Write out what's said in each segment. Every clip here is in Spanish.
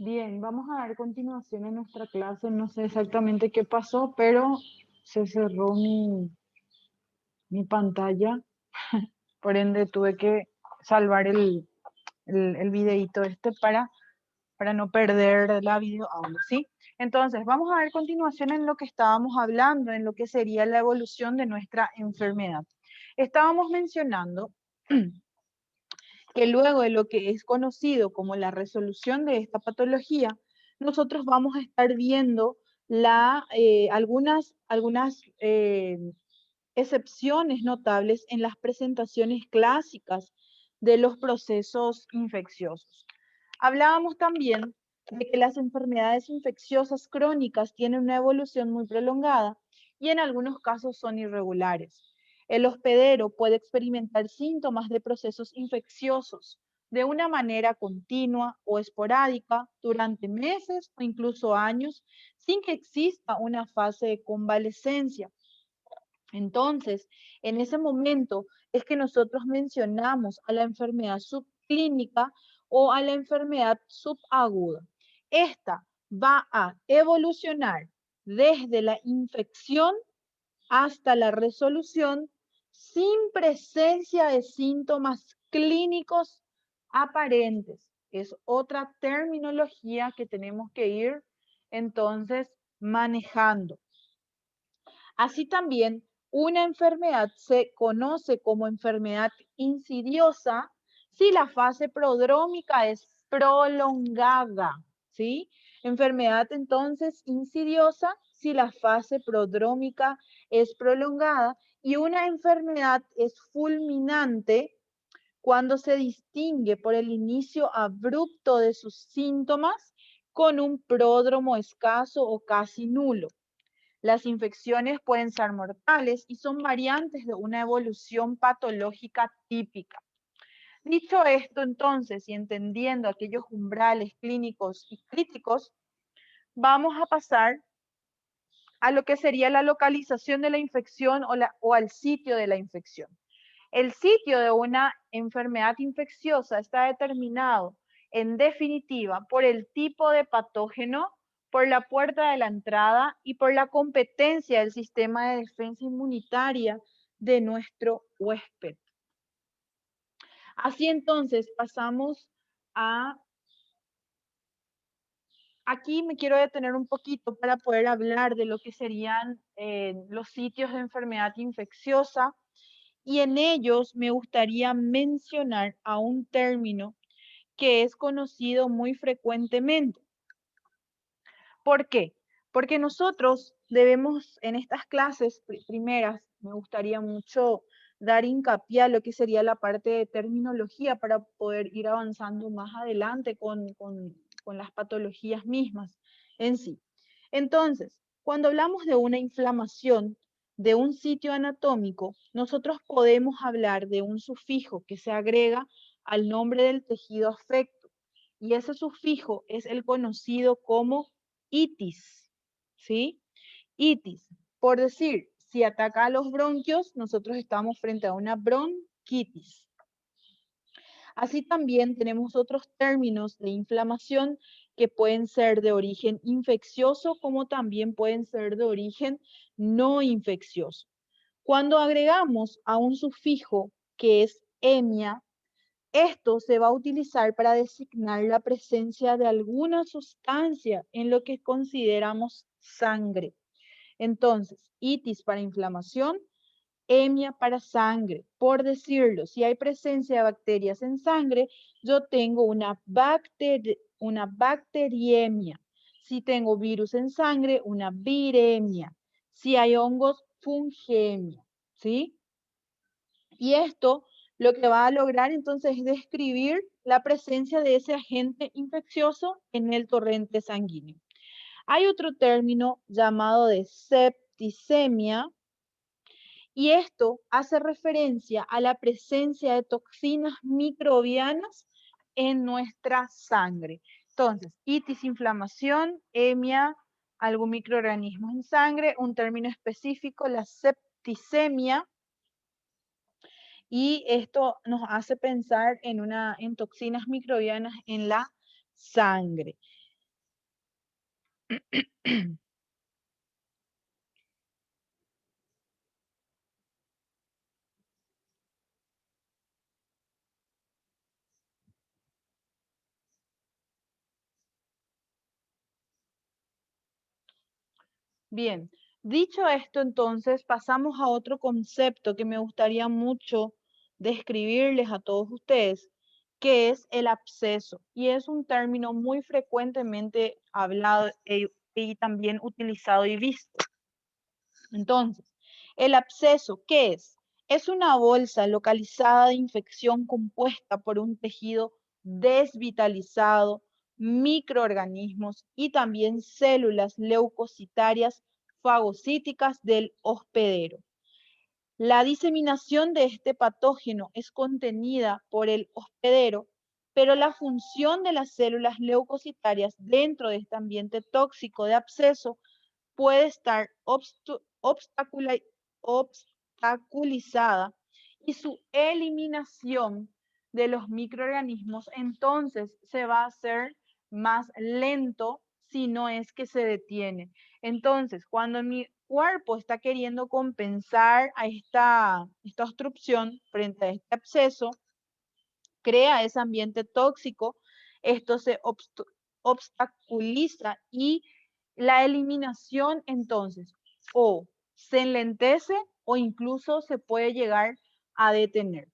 Bien, vamos a dar continuación a nuestra clase. No sé exactamente qué pasó, pero se cerró mi pantalla. Por ende, tuve que salvar el videíto este para no perder la video audio, ¿sí? Entonces, vamos a dar continuación en lo que estábamos hablando, en lo que sería la evolución de nuestra enfermedad. Estábamos mencionando que luego de lo que es conocido como la resolución de esta patología, nosotros vamos a estar viendo algunas excepciones notables en las presentaciones clásicas de los procesos infecciosos. Hablábamos también de que las enfermedades infecciosas crónicas tienen una evolución muy prolongada y en algunos casos son irregulares. El hospedero puede experimentar síntomas de procesos infecciosos de una manera continua o esporádica durante meses o incluso años sin que exista una fase de convalescencia. Entonces, en ese momento es que nosotros mencionamos a la enfermedad subclínica o a la enfermedad subaguda. Esta va a evolucionar desde la infección hasta la resolución sin presencia de síntomas clínicos aparentes. Es otra terminología que tenemos que ir entonces manejando. Así también, una enfermedad se conoce como enfermedad insidiosa si la fase prodrómica es prolongada, ¿sí? Enfermedad entonces insidiosa si la fase prodrómica es prolongada y una enfermedad es fulminante cuando se distingue por el inicio abrupto de sus síntomas con un pródromo escaso o casi nulo. Las infecciones pueden ser mortales y son variantes de una evolución patológica típica. Dicho esto, entonces, y entendiendo aquellos umbrales clínicos y críticos, vamos a pasar a lo que sería la localización de la infección o al sitio de la infección. El sitio de una enfermedad infecciosa está determinado, en definitiva, por el tipo de patógeno, por la puerta de la entrada y por la competencia del sistema de defensa inmunitaria de nuestro huésped. Así entonces pasamos a... Aquí me quiero detener un poquito para poder hablar de lo que serían los sitios de enfermedad infecciosa y en ellos me gustaría mencionar a un término que es conocido muy frecuentemente. ¿Por qué? Porque nosotros debemos, en estas clases primeras, me gustaría mucho dar hincapié a lo que sería la parte de terminología para poder ir avanzando más adelante con las patologías mismas en sí. Entonces, cuando hablamos de una inflamación de un sitio anatómico, nosotros podemos hablar de un sufijo que se agrega al nombre del tejido afecto y ese sufijo es el conocido como itis, ¿sí? Itis. Por decir, si ataca a los bronquios, nosotros estamos frente a una bronquitis. Así también tenemos otros términos de inflamación que pueden ser de origen infeccioso como también pueden ser de origen no infeccioso. Cuando agregamos a un sufijo que es emia, esto se va a utilizar para designar la presencia de alguna sustancia en lo que consideramos sangre. Entonces, itis para inflamación, emia para sangre. Por decirlo, si hay presencia de bacterias en sangre, yo tengo una bacteriemia. Si tengo virus en sangre, una viremia. Si hay hongos, fungemia. ¿Sí? Y esto lo que va a lograr entonces es describir la presencia de ese agente infeccioso en el torrente sanguíneo. Hay otro término llamado de septicemia y esto hace referencia a la presencia de toxinas microbianas en nuestra sangre. Entonces, itis, inflamación, emia, algún microorganismo en sangre, un término específico, la septicemia, y esto nos hace pensar en toxinas microbianas en la sangre. Bien, dicho esto, entonces pasamos a otro concepto que me gustaría mucho describirles a todos ustedes, que es el absceso. Y es un término muy frecuentemente hablado y también utilizado y visto. Entonces, el absceso, ¿qué es? Es una bolsa localizada de infección compuesta por un tejido desvitalizado, microorganismos y también células leucocitarias fagocíticas del hospedero. La diseminación de este patógeno es contenida por el hospedero, pero la función de las células leucocitarias dentro de este ambiente tóxico de absceso puede estar obstaculizada y su eliminación de los microorganismos entonces se va a hacer más lento si no es que se detiene. Entonces, cuando mi cuerpo está queriendo compensar a esta obstrucción frente a este absceso, crea ese ambiente tóxico, esto se obstaculiza y la eliminación entonces o se enlentece o incluso se puede llegar a detener.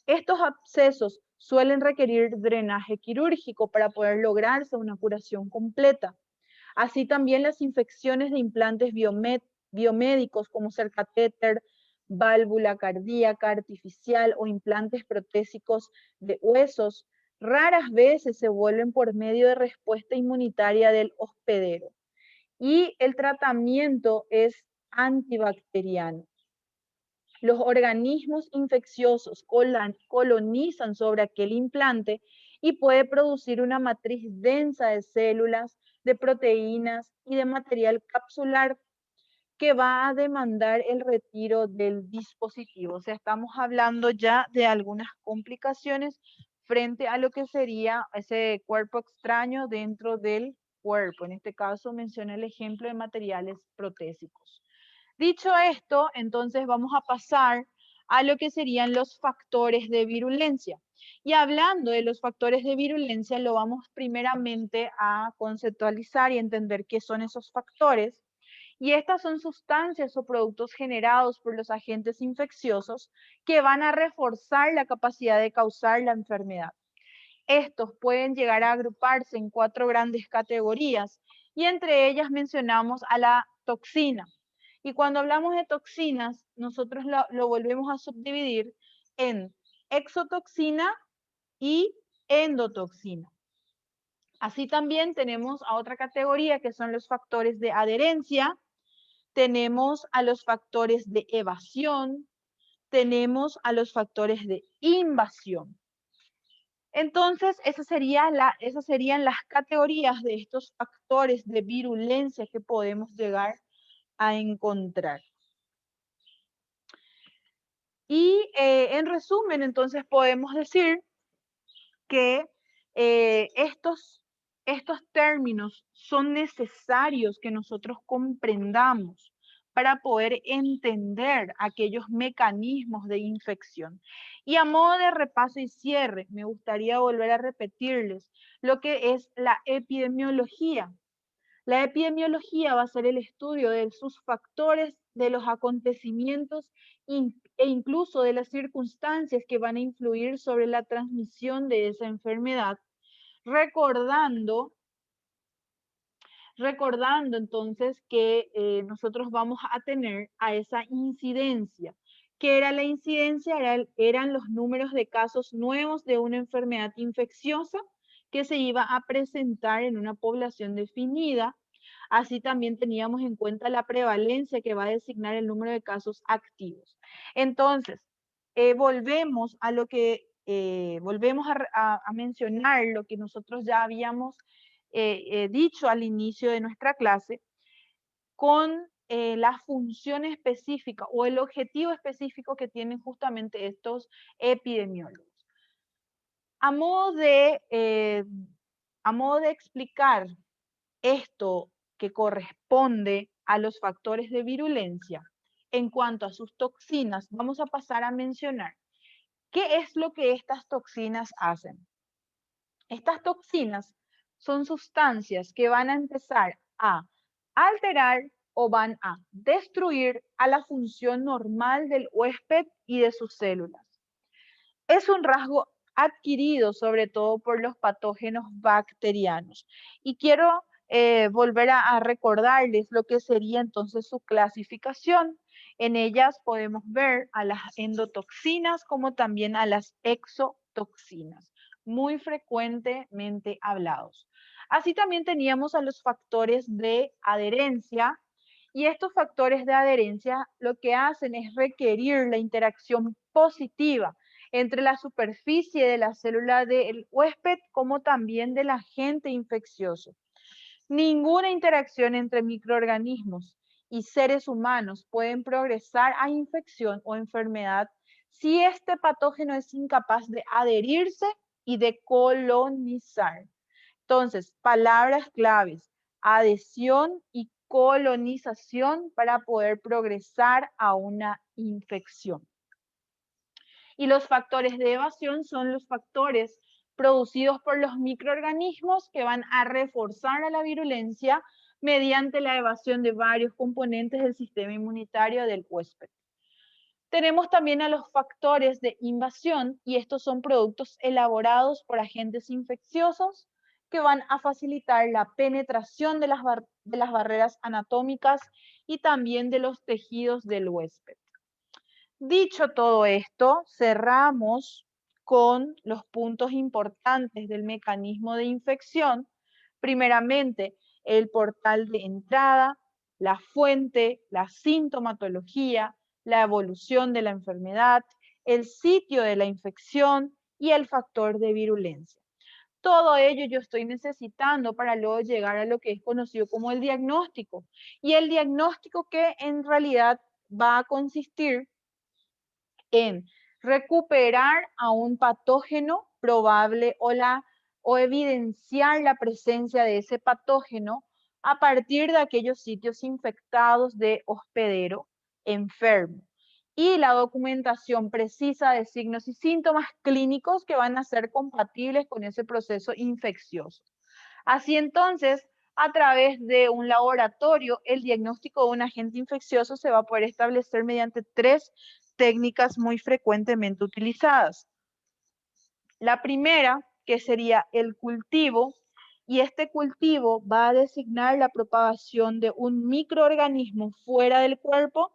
Estos abscesos suelen requerir drenaje quirúrgico para poder lograrse una curación completa. Así también las infecciones de implantes biomédicos como ser catéter, válvula cardíaca artificial o implantes protésicos de huesos, raras veces se vuelven por medio de respuesta inmunitaria del hospedero. Y el tratamiento es antibacteriano. Los organismos infecciosos colonizan sobre aquel implante y puede producir una matriz densa de células, de proteínas y de material capsular que va a demandar el retiro del dispositivo. O sea, estamos hablando ya de algunas complicaciones frente a lo que sería ese cuerpo extraño dentro del cuerpo. En este caso menciona el ejemplo de materiales protésicos. Dicho esto, entonces vamos a pasar a lo que serían los factores de virulencia. Y hablando de los factores de virulencia, lo vamos primeramente a conceptualizar y entender qué son esos factores. Y estas son sustancias o productos generados por los agentes infecciosos que van a reforzar la capacidad de causar la enfermedad. Estos pueden llegar a agruparse en 4 grandes categorías y entre ellas mencionamos a la toxina. Y cuando hablamos de toxinas, nosotros lo volvemos a subdividir en exotoxina y endotoxina. Así también tenemos a otra categoría que son los factores de adherencia, tenemos a los factores de evasión, tenemos a los factores de invasión. Entonces, esas serían las categorías de estos factores de virulencia que podemos llegar a encontrar. Y en resumen, entonces podemos decir que estos términos son necesarios que nosotros comprendamos para poder entender aquellos mecanismos de infección. Y a modo de repaso y cierre, me gustaría volver a repetirles lo que es la epidemiología. La epidemiología va a ser el estudio de sus factores, de los acontecimientos e incluso de las circunstancias que van a influir sobre la transmisión de esa enfermedad, recordando, recordando entonces que nosotros vamos a tener a esa incidencia. ¿Qué era la incidencia? Eran los números de casos nuevos de una enfermedad infecciosa que se iba a presentar en una población definida. Así también teníamos en cuenta la prevalencia que va a designar el número de casos activos. Entonces, volvemos a lo que, volvemos a mencionar lo que nosotros ya habíamos dicho al inicio de nuestra clase con la función específica o el objetivo específico que tienen justamente estos epidemiólogos. A modo de explicar esto que corresponde a los factores de virulencia, en cuanto a sus toxinas, vamos a pasar a mencionar qué es lo que estas toxinas hacen. Estas toxinas son sustancias que van a empezar a alterar o van a destruir a la función normal del huésped y de sus células. Es un rasgo adquirido sobre todo por los patógenos bacterianos. Y quiero volver a recordarles lo que sería entonces su clasificación. En ellas podemos ver a las endotoxinas como también a las exotoxinas, muy frecuentemente hablados. Así también teníamos a los factores de adherencia, y estos factores de adherencia lo que hacen es requerir la interacción positiva entre la superficie de la célula del huésped como también del agente infeccioso. Ninguna interacción entre microorganismos y seres humanos pueden progresar a infección o enfermedad si este patógeno es incapaz de adherirse y de colonizar. Entonces, palabras claves: adhesión y colonización para poder progresar a una infección. Y los factores de evasión son los factores producidos por los microorganismos que van a reforzar a la virulencia mediante la evasión de varios componentes del sistema inmunitario del huésped. Tenemos también a los factores de invasión, y estos son productos elaborados por agentes infecciosos que van a facilitar la penetración de las barreras anatómicas y también de los tejidos del huésped. Dicho todo esto, cerramos con los puntos importantes del mecanismo de infección. Primeramente, el portal de entrada, la fuente, la sintomatología, la evolución de la enfermedad, el sitio de la infección y el factor de virulencia. Todo ello yo estoy necesitando para luego llegar a lo que es conocido como el diagnóstico. Y el diagnóstico que en realidad va a consistir en recuperar a un patógeno probable o evidenciar la presencia de ese patógeno a partir de aquellos sitios infectados de hospedero enfermo, y la documentación precisa de signos y síntomas clínicos que van a ser compatibles con ese proceso infeccioso. Así entonces, a través de un laboratorio, el diagnóstico de un agente infeccioso se va a poder establecer mediante 3 técnicas muy frecuentemente utilizadas. La primera, que sería el cultivo, y este cultivo va a designar la propagación de un microorganismo fuera del cuerpo,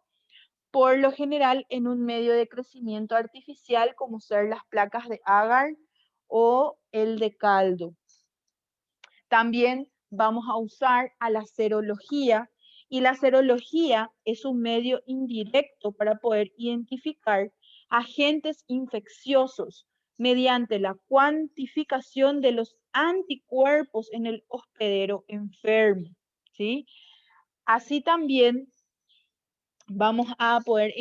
por lo general en un medio de crecimiento artificial como ser las placas de agar o el de caldo. También vamos a usar a la serología, y la serología es un medio indirecto para poder identificar agentes infecciosos mediante la cuantificación de los anticuerpos en el hospedero enfermo, ¿sí? Así también vamos a poder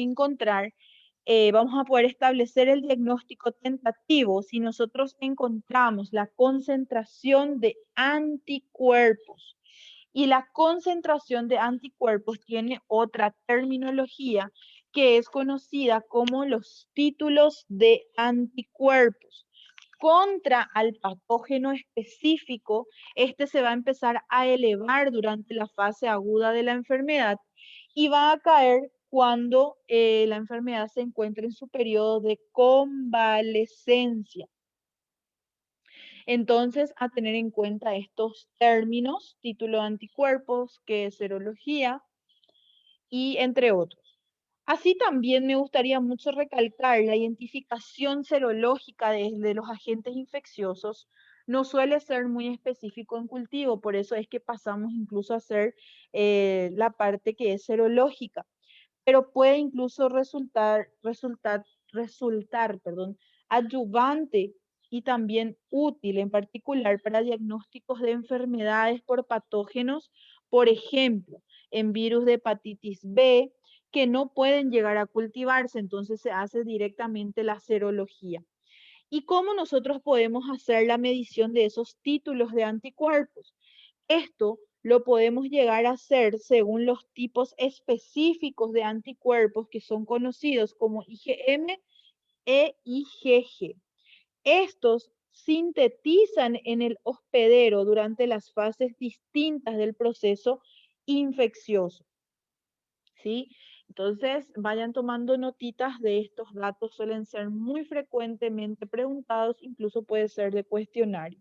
vamos a poder establecer el diagnóstico tentativo si nosotros encontramos la concentración de anticuerpos. Y la concentración de anticuerpos tiene otra terminología que es conocida como los títulos de anticuerpos. Contra al patógeno específico, este se va a empezar a elevar durante la fase aguda de la enfermedad y va a caer cuando la enfermedad se encuentre en su periodo de convalescencia. Entonces, a tener en cuenta estos términos: título de anticuerpos, que es serología, y entre otros. Así también me gustaría mucho recalcar la identificación serológica de los agentes infecciosos. No suele ser muy específico en cultivo, por eso es que pasamos incluso a hacer la parte que es serológica, pero puede incluso resultar adyuvante y también útil, en particular para diagnósticos de enfermedades por patógenos, por ejemplo, en virus de hepatitis B, que no pueden llegar a cultivarse, entonces se hace directamente la serología. ¿Y cómo nosotros podemos hacer la medición de esos títulos de anticuerpos? Esto lo podemos llegar a hacer según los tipos específicos de anticuerpos que son conocidos como IgM e IgG. Estos sintetizan en el hospedero durante las fases distintas del proceso infeccioso, ¿sí? Entonces, vayan tomando notitas de estos datos, suelen ser muy frecuentemente preguntados, incluso puede ser de cuestionario.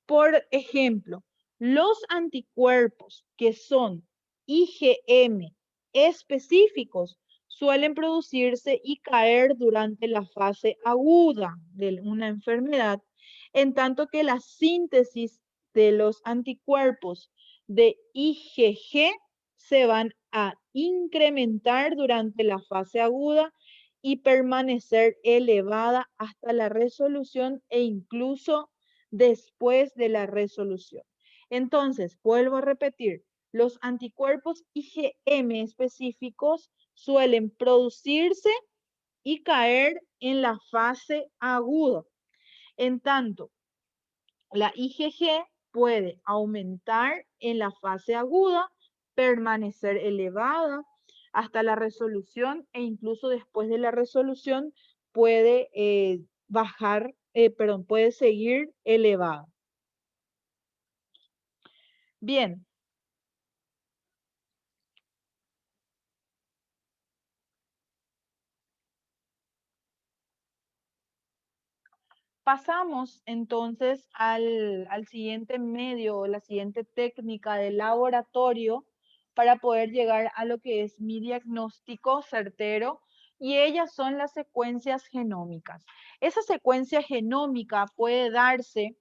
Por ejemplo, los anticuerpos que son IgM específicos suelen producirse y caer durante la fase aguda de una enfermedad, en tanto que la síntesis de los anticuerpos de IgG se van a incrementar durante la fase aguda y permanecer elevada hasta la resolución e incluso después de la resolución. Entonces, vuelvo a repetir, los anticuerpos IgM específicos suelen producirse y caer en la fase aguda. En tanto, la IgG puede aumentar en la fase aguda, permanecer elevada hasta la resolución e incluso después de la resolución puede puede seguir elevada. Bien, pasamos entonces al siguiente medio o la siguiente técnica de laboratorio para poder llegar a lo que es mi diagnóstico certero y ellas son las secuencias genómicas. Esa secuencia genómica puede darse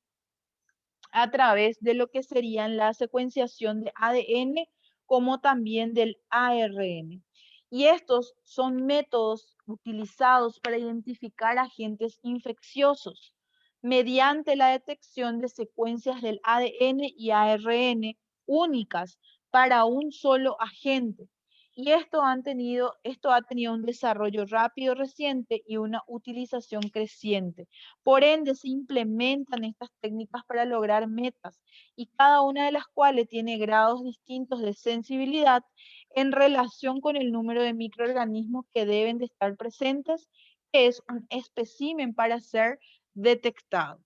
a través de lo que serían la secuenciación de ADN como también del ARN. Y estos son métodos utilizados para identificar agentes infecciosos mediante la detección de secuencias del ADN y ARN únicas para un solo agente. Y esto ha tenido un desarrollo rápido reciente y una utilización creciente. Por ende, se implementan estas técnicas para lograr metas y cada una de las cuales tiene grados distintos de sensibilidad en relación con el número de microorganismos que deben de estar presentes, que es un espécimen para ser detectado.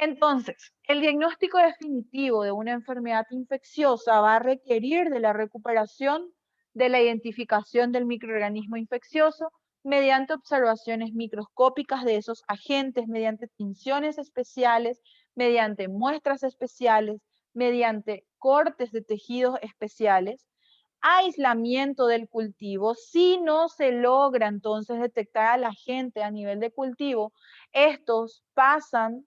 Entonces, el diagnóstico definitivo de una enfermedad infecciosa va a requerir de la recuperación de la identificación del microorganismo infeccioso mediante observaciones microscópicas de esos agentes, mediante tinciones especiales, mediante muestras especiales, mediante cortes de tejidos especiales, aislamiento del cultivo. Si no se logra entonces detectar al agente a nivel de cultivo, estos pasan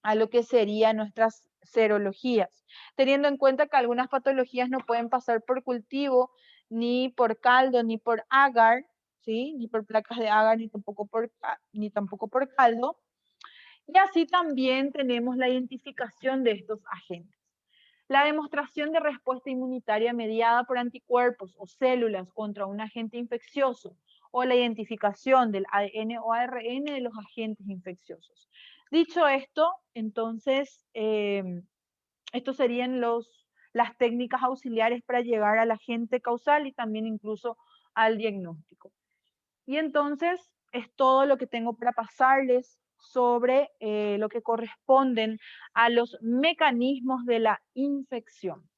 a lo que serían nuestras serologías, teniendo en cuenta que algunas patologías no pueden pasar por cultivo, ni por caldo, ni por agar, ¿sí? Ni por placas de agar, ni tampoco por caldo. Y así también tenemos la identificación de estos agentes. La demostración de respuesta inmunitaria mediada por anticuerpos o células contra un agente infeccioso o la identificación del ADN o ARN de los agentes infecciosos. Dicho esto, entonces, estos serían las técnicas auxiliares para llegar al agente causal y también incluso al diagnóstico. Y entonces es todo lo que tengo para pasarles sobre lo que corresponden a los mecanismos de la infección.